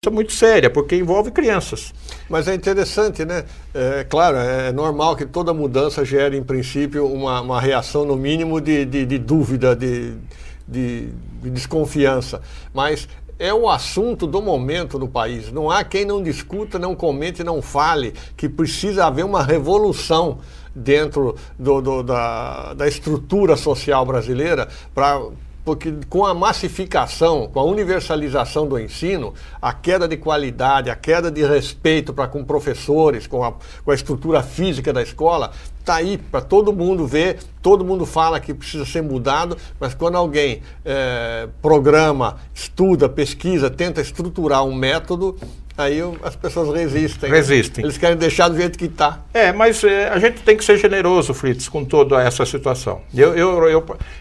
muito séria, porque envolve crianças. Mas é interessante, né? Claro, é normal que toda mudança gere, em princípio, uma reação, no mínimo, de dúvida, de desconfiança. Mas é o assunto do momento no país. Não há quem não discuta, não comente, não fale que precisa haver uma revolução dentro da estrutura social brasileira porque com a massificação, com a universalização do ensino, a queda de qualidade, a queda de respeito com professores, com a estrutura física da escola, está aí para todo mundo ver, todo mundo fala que precisa ser mudado, mas quando alguém programa, estuda, pesquisa, tenta estruturar um método, aí as pessoas resistem. Eles querem deixar do jeito que está. Mas a gente tem que ser generoso, Fritz, com toda essa situação.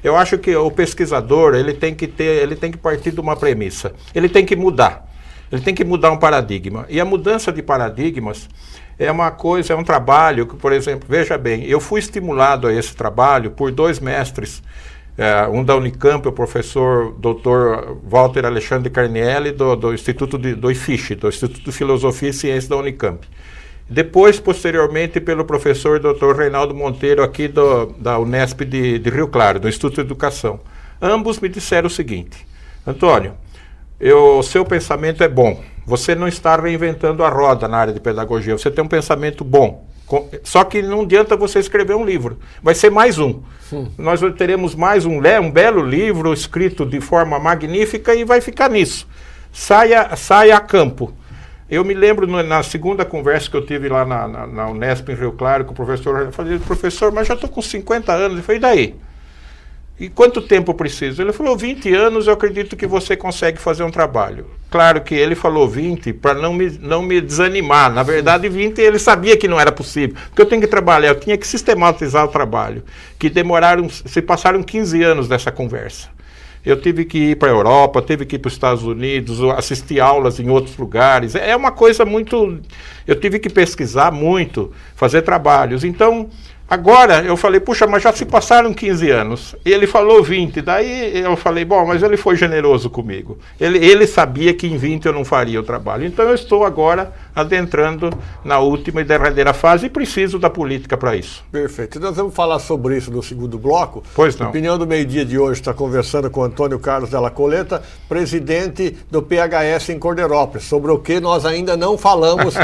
Eu acho que o pesquisador, ele tem que partir de uma premissa. Ele tem que mudar. Ele tem que mudar um paradigma. E a mudança de paradigmas é um trabalho que, por exemplo, veja bem, eu fui estimulado a esse trabalho por 2 mestres, um da Unicamp, o professor Dr. Walter Alexandre Carnielli, do Instituto do IFISH, do Instituto de Filosofia e Ciência da Unicamp. Depois, posteriormente, pelo professor Dr. Reinaldo Monteiro, aqui da Unesp de Rio Claro, do Instituto de Educação. Ambos me disseram o seguinte: Antônio, o seu pensamento é bom, você não está reinventando a roda na área de pedagogia, você tem um pensamento bom. Só que não adianta você escrever um livro, vai ser mais um. Nós teremos mais um belo livro escrito de forma magnífica e vai ficar nisso. Saia a campo. Eu me lembro na segunda conversa que eu tive lá na Unesp em Rio Claro com o professor, eu falei: professor, mas já estou com 50 anos. Eu falei: e daí? E quanto tempo eu preciso? Ele falou: 20 anos, eu acredito que você consegue fazer um trabalho. Claro que ele falou 20 para não me desanimar. Na verdade, 20 ele sabia que não era possível. Porque eu tenho que trabalhar, eu tinha que sistematizar o trabalho. Que se passaram 15 anos dessa conversa. Eu tive que ir para a Europa, tive que ir para os Estados Unidos, assistir aulas em outros lugares. É uma coisa muito... Eu tive que pesquisar muito, fazer trabalhos. Então... Agora, eu falei: puxa, mas já se passaram 15 anos. E ele falou 20. Daí eu falei: bom, mas ele foi generoso comigo. Ele sabia que em 20 eu não faria o trabalho. Então eu estou agora adentrando na última e derradeira fase e preciso da política para isso. Perfeito. Nós vamos falar sobre isso no segundo bloco. Pois não. Opinião do Meio-Dia de hoje está conversando com Antônio Carlos Della Coleta, presidente do PHS em Corderópolis, sobre o que nós ainda não falamos,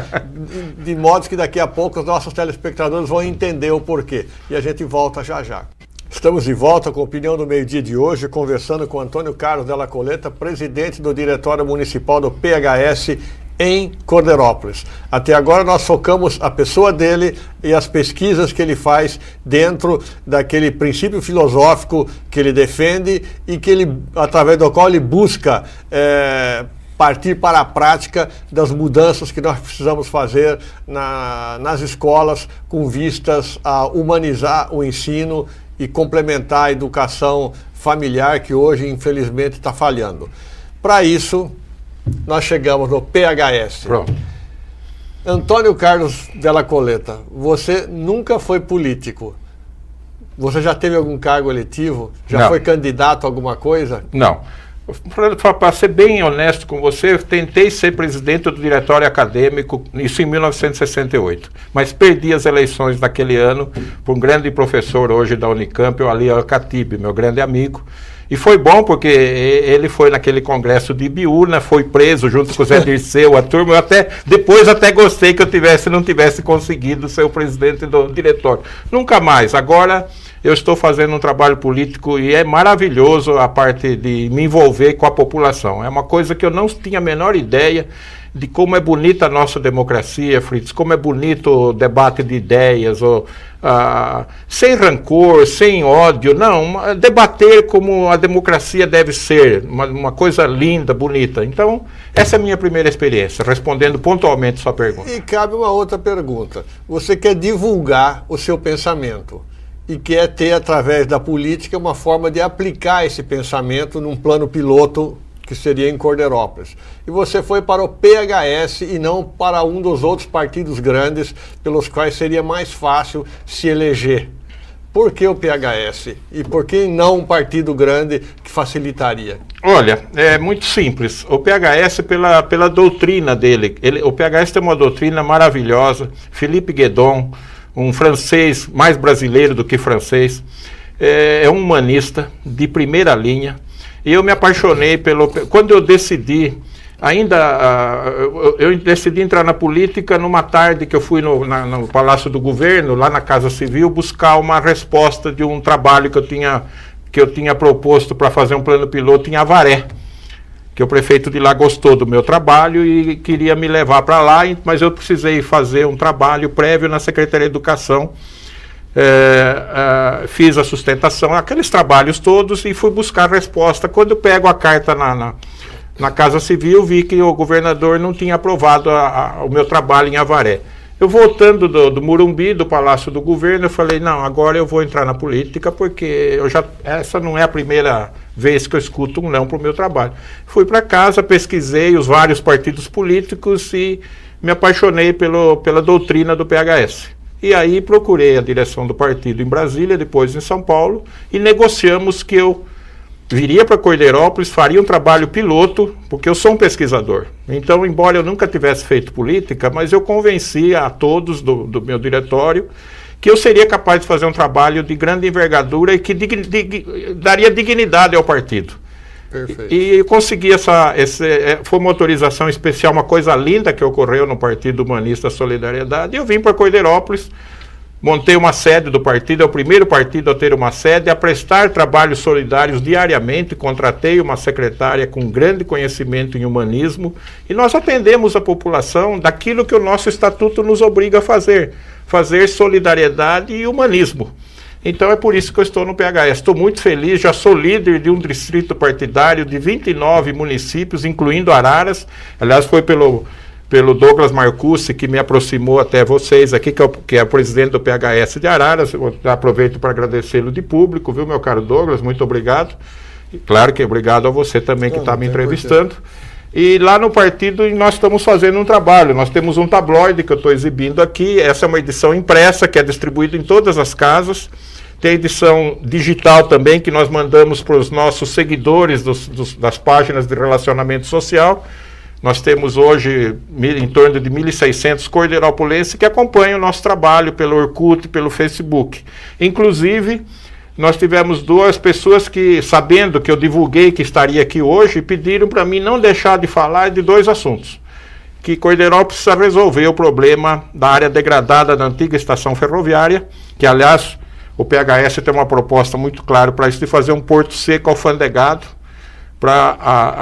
de modo que daqui a pouco os nossos telespectadores vão entender o porquê. E a gente volta já já. Estamos de volta com a Opinião do Meio-Dia de hoje, conversando com Antônio Carlos Della Coleta, presidente do Diretório Municipal do PHS em Corderópolis. Até agora nós focamos a pessoa dele e as pesquisas que ele faz dentro daquele princípio filosófico que ele defende e através do qual ele busca partir para a prática das mudanças que nós precisamos fazer nas escolas com vistas a humanizar o ensino e complementar a educação familiar que hoje, infelizmente, está falhando. Para isso, nós chegamos no PHS. Pronto. Antônio Carlos Della Coleta, você nunca foi político. Você já teve algum cargo eletivo? Já foi candidato a alguma coisa? Não. Para ser bem honesto com você, eu tentei ser presidente do diretório acadêmico, isso em 1968, mas perdi as eleições naquele ano por um grande professor hoje da Unicamp, o Ali Al-Khatib, meu grande amigo. E foi bom porque ele foi naquele congresso de Ibiúna, foi preso junto com o Zé Dirceu, a turma. Eu depois gostei que eu não tivesse conseguido ser o presidente do diretório. Nunca mais. Agora eu estou fazendo um trabalho político e é maravilhoso a parte de me envolver com a população. É uma coisa que eu não tinha a menor ideia de como é bonita a nossa democracia, Fritz, como é bonito o debate de ideias, sem rancor, sem ódio, não, debater como a democracia deve ser, uma coisa linda, bonita. Então, essa é a minha primeira experiência, respondendo pontualmente sua pergunta. E cabe uma outra pergunta. Você quer divulgar o seu pensamento e quer ter, através da política, uma forma de aplicar esse pensamento num plano piloto que seria em Corderópolis. E você foi para o PHS e não para um dos outros partidos grandes pelos quais seria mais fácil se eleger. Por que o PHS? E por que não um partido grande que facilitaria? Olha, é muito simples. O PHS, pela doutrina dele, o PHS tem uma doutrina maravilhosa. Philippe Guédon, um francês, mais brasileiro do que francês, é um humanista de primeira linha. E eu me apaixonei quando eu decidi, eu decidi entrar na política numa tarde que eu fui no Palácio do Governo, lá na Casa Civil, buscar uma resposta de um trabalho que eu tinha proposto para fazer um plano piloto em Avaré, que o prefeito de lá gostou do meu trabalho e queria me levar para lá, mas eu precisei fazer um trabalho prévio na Secretaria de Educação. Fiz a sustentação, aqueles trabalhos todos, e fui buscar a resposta. Quando eu pego a carta na Casa Civil, vi que o governador não tinha aprovado o meu trabalho em Avaré. Eu voltando do Morumbi, do Palácio do Governo, eu falei, não, agora eu vou entrar na política, porque essa não é a primeira vez que eu escuto um não para o meu trabalho. Fui para casa, pesquisei os vários partidos políticos e me apaixonei pela doutrina do PHS. E aí procurei a direção do partido em Brasília, depois em São Paulo, e negociamos que eu viria para Cordeirópolis, faria um trabalho piloto, porque eu sou um pesquisador. Então, embora eu nunca tivesse feito política, mas eu convenci a todos do meu diretório que eu seria capaz de fazer um trabalho de grande envergadura e que daria dignidade ao partido. Perfeito. E eu consegui foi uma autorização especial, uma coisa linda que ocorreu no Partido Humanista Solidariedade. Eu vim para Cordeirópolis, montei uma sede do partido, é o primeiro partido a ter uma sede, a prestar trabalhos solidários diariamente, contratei uma secretária com grande conhecimento em humanismo, e nós atendemos a população daquilo que o nosso estatuto nos obriga a fazer solidariedade e humanismo. Então é por isso que eu estou no PHS. Estou muito feliz, já sou líder de um distrito partidário de 29 municípios, incluindo Araras. Aliás, foi pelo Douglas Marcucci que me aproximou até vocês aqui, que é o presidente do PHS de Araras. Eu aproveito para agradecê-lo de público, viu, meu caro Douglas? Muito obrigado. E claro que obrigado a você também que está me entrevistando. E lá no partido nós estamos fazendo um trabalho. Nós temos um tabloide que eu estou exibindo aqui. Essa é uma edição impressa que é distribuída em todas as casas. Tem a edição digital também que nós mandamos para os nossos seguidores das páginas de relacionamento social. Nós temos hoje em torno de 1.600 cordeirópolenses que acompanham o nosso trabalho pelo Orkut e pelo Facebook. Inclusive, nós tivemos 2 pessoas que, sabendo que eu divulguei que estaria aqui hoje, pediram para mim não deixar de falar de 2 assuntos. Que Cordeirópolis precisa resolver o problema da área degradada da antiga estação ferroviária, que, aliás, o PHS tem uma proposta muito clara para isso, de fazer um porto seco alfandegado, para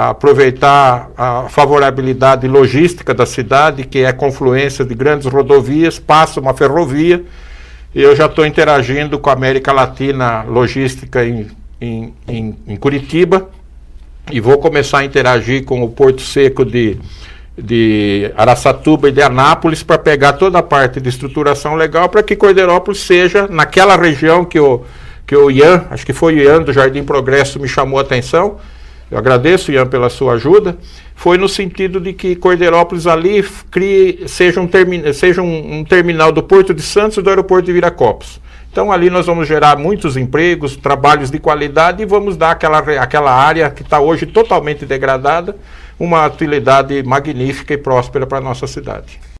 aproveitar a favorabilidade logística da cidade, que é a confluência de grandes rodovias, passa uma ferrovia. Eu já estou interagindo com a América Latina Logística em Curitiba, e vou começar a interagir com o Porto Seco de Araçatuba e de Anápolis, para pegar toda a parte de estruturação legal, para que Cordeirópolis seja, naquela região que o Ian, acho que foi o Ian do Jardim Progresso, me chamou a atenção. Eu agradeço, Ian, pela sua ajuda. Foi no sentido de que Cordeirópolis ali seja um terminal do Porto de Santos e do aeroporto de Viracopos. Então ali nós vamos gerar muitos empregos, trabalhos de qualidade, e vamos dar aquela área que está hoje totalmente degradada uma utilidade magnífica e próspera para a nossa cidade.